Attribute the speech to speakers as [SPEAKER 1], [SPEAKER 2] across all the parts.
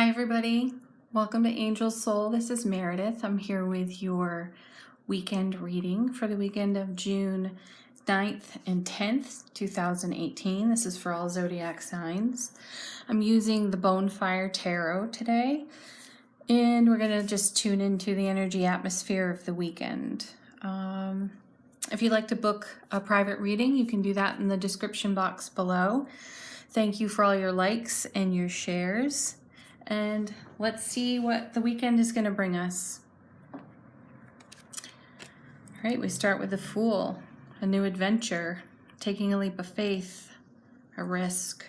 [SPEAKER 1] Hi everybody, welcome to Angel Soul. This is Meredith. I'm here with your weekend reading for the weekend of June 9th and 10th, 2018. This is for all zodiac signs. I'm using the Bonefire Tarot today, and we're going to just tune into the energy atmosphere of the weekend. If you'd like to book a private reading, you can do that in the description box below. Thank you for all your likes and your shares. And let's see what the weekend is going to bring us. All right, we start with the Fool, a new adventure, taking a leap of faith, a risk,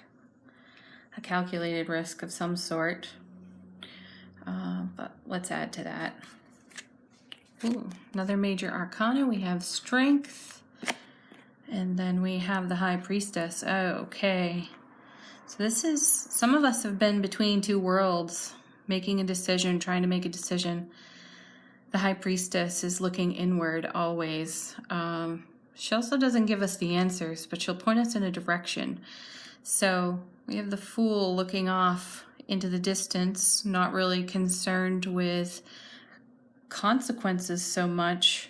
[SPEAKER 1] a calculated risk of some sort. But let's add to that. Ooh, another major arcana. We have Strength, and then we have the High Priestess. Oh, okay. So this is, some of us have been between two worlds, making a decision, trying to make a decision. The High Priestess is looking inward always. She also doesn't give us the answers, but she'll point us in a direction. So we have the Fool looking off into the distance, not really concerned with consequences so much,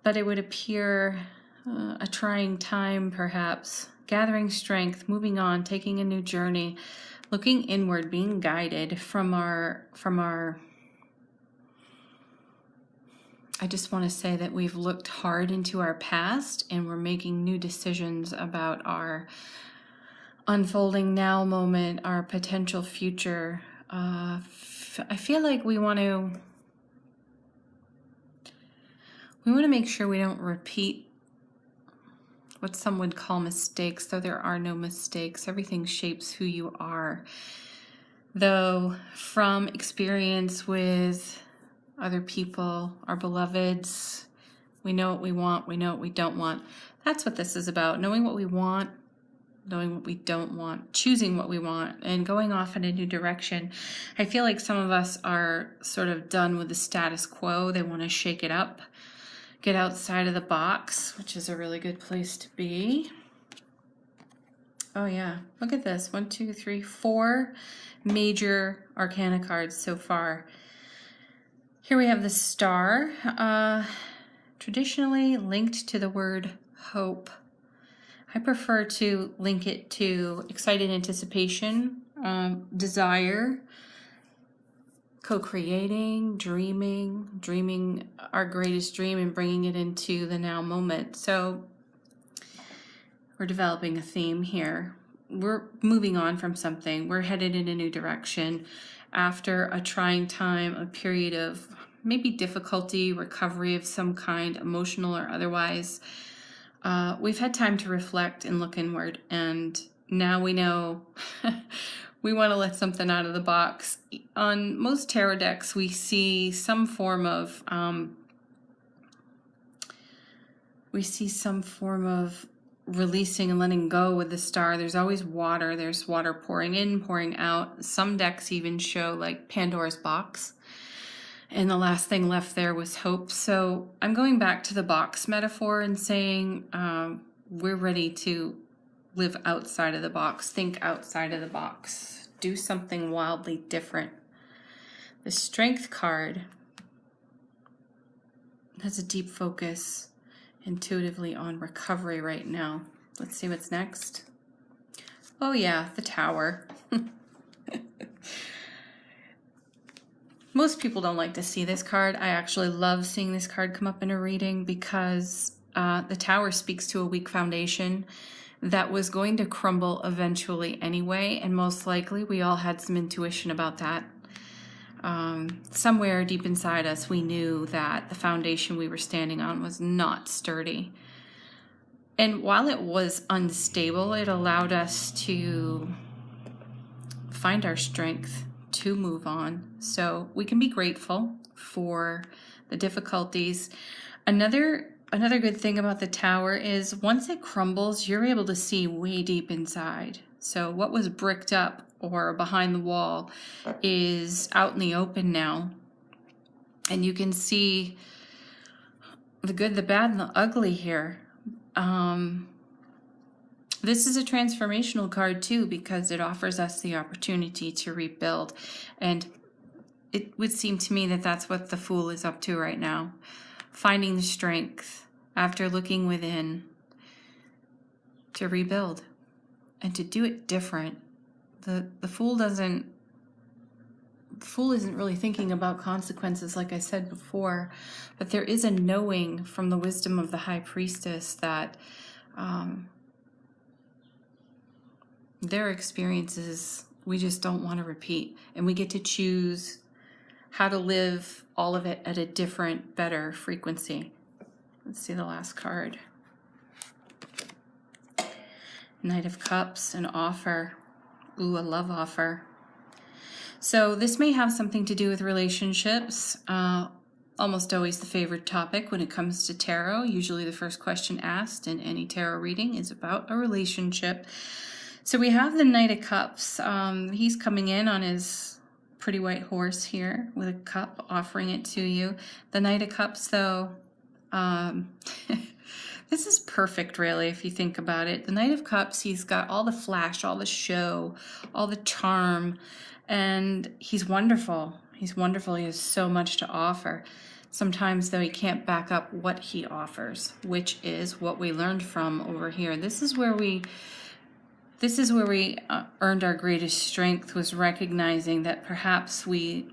[SPEAKER 1] but it would appear a trying time perhaps. Gathering strength, moving on, taking a new journey, looking inward, being guided from our I just want to say that we've looked hard into our past and we're making new decisions about our unfolding now moment, our potential future. I feel like we want to make sure we don't repeat what some would call mistakes, though there are no mistakes. Everything shapes who you are. Though from experience with other people, our beloveds, we know what we want, we know what we don't want. That's what this is about, knowing what we want, knowing what we don't want, choosing what we want, and going off in a new direction. I feel like some of us are sort of done with the status quo. They want to shake it up. Get outside of the box, which is a really good place to be. Oh yeah, look at this. 1, 2, 3, 4 major arcana cards so far. Here we have the Star, traditionally linked to the word hope. I prefer to link it to excited anticipation, desire, co-creating, dreaming our greatest dream and bringing it into the now moment. So we're developing a theme here. We're moving on from something. We're headed in a new direction after a trying time, a period of maybe difficulty, recovery of some kind, emotional or otherwise. We've had time to reflect and look inward, and now we know we want to let something out of the box. On most tarot decks, we see some form of releasing and letting go with the Star. There's always water. There's water pouring in, pouring out. Some decks even show like Pandora's box, and the last thing left there was hope. So I'm going back to the box metaphor and saying we're ready to live outside of the box, think outside of the box, do something wildly different. The Strength card has a deep focus intuitively on recovery right now. Let's see what's next. Oh yeah, the Tower. Most people don't like to see this card. I actually love seeing this card come up in a reading because the Tower speaks to a weak foundation that was going to crumble eventually anyway, and most likely we all had some intuition about that. Somewhere deep inside us we knew that the foundation we were standing on was not sturdy. And while it was unstable, it allowed us to find our strength to move on. So we can be grateful for the difficulties. Another good thing about the Tower is once it crumbles, you're able to see way deep inside. So what was bricked up or behind the wall is out in the open now. And you can see the good, the bad, and the ugly here. This is a transformational card too, because it offers us the opportunity to rebuild. And it would seem to me that that's what the Fool is up to right now. Finding the strength after looking within to rebuild and to do it different. The Fool isn't really thinking about consequences, like I said before, but there is a knowing from the wisdom of the High Priestess that their experiences we just don't want to repeat, and we get to choose how to live all of it at a different, better frequency. Let's see the last card. Knight of Cups, an offer. Ooh, a love offer. So this may have something to do with relationships. Almost always the favored topic when it comes to tarot. Usually the first question asked in any tarot reading is about a relationship. So we have the Knight of Cups. He's coming in on his pretty white horse here with a cup, offering it to you. The Knight of Cups, though, this is perfect, really, if you think about it. The Knight of Cups, he's got all the flash, all the show, all the charm, and he's wonderful. He's wonderful. He has so much to offer. Sometimes, though, he can't back up what he offers, which is what we learned from over here. This is where we earned our greatest strength, was recognizing that perhaps we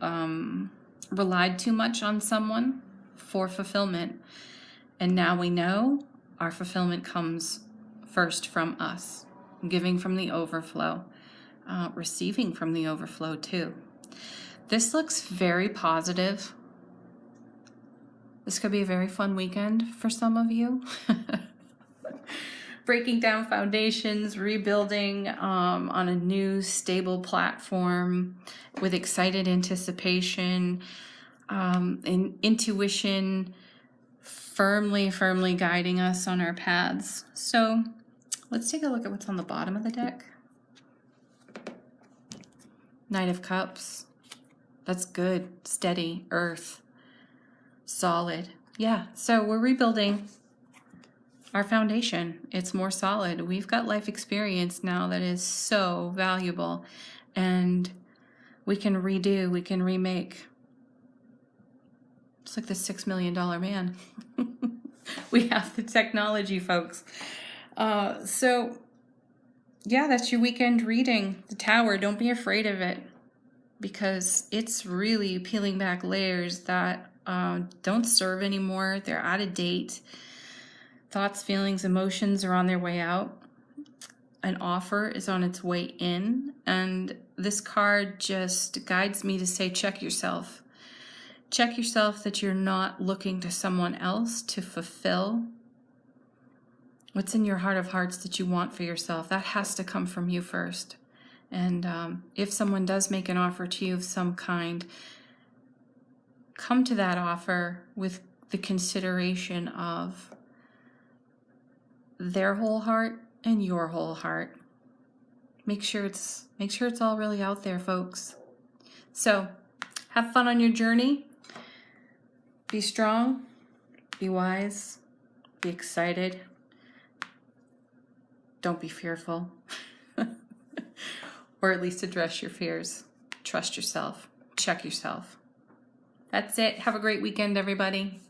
[SPEAKER 1] relied too much on someone for fulfillment. And now we know our fulfillment comes first from us, giving from the overflow, receiving from the overflow too. This looks very positive. This could be a very fun weekend for some of you. Breaking down foundations, rebuilding on a new stable platform with excited anticipation, and intuition firmly guiding us on our paths. So let's take a look at what's on the bottom of the deck. Knight of Cups. That's good, steady, earth, solid. Yeah, so we're rebuilding our foundation. It's more solid. We've got life experience now that is so valuable, and we can redo, we can remake. It's like the $6 million man. We have the technology, folks. So yeah, that's your weekend reading. The Tower, don't be afraid of it, because it's really peeling back layers that don't serve anymore. They're out of date. Thoughts, feelings, emotions are on their way out. An offer is on its way in. And this card just guides me to say, check yourself. Check yourself that you're not looking to someone else to fulfill what's in your heart of hearts that you want for yourself. That has to come from you first. And if someone does make an offer to you of some kind, come to that offer with the consideration of their whole heart and your whole heart. Make sure it's all really out there, folks. So have fun on your journey. Be strong, be wise, be excited. Don't be fearful. Or at least address your fears. Trust yourself. Check yourself. That's it. Have a great weekend, everybody.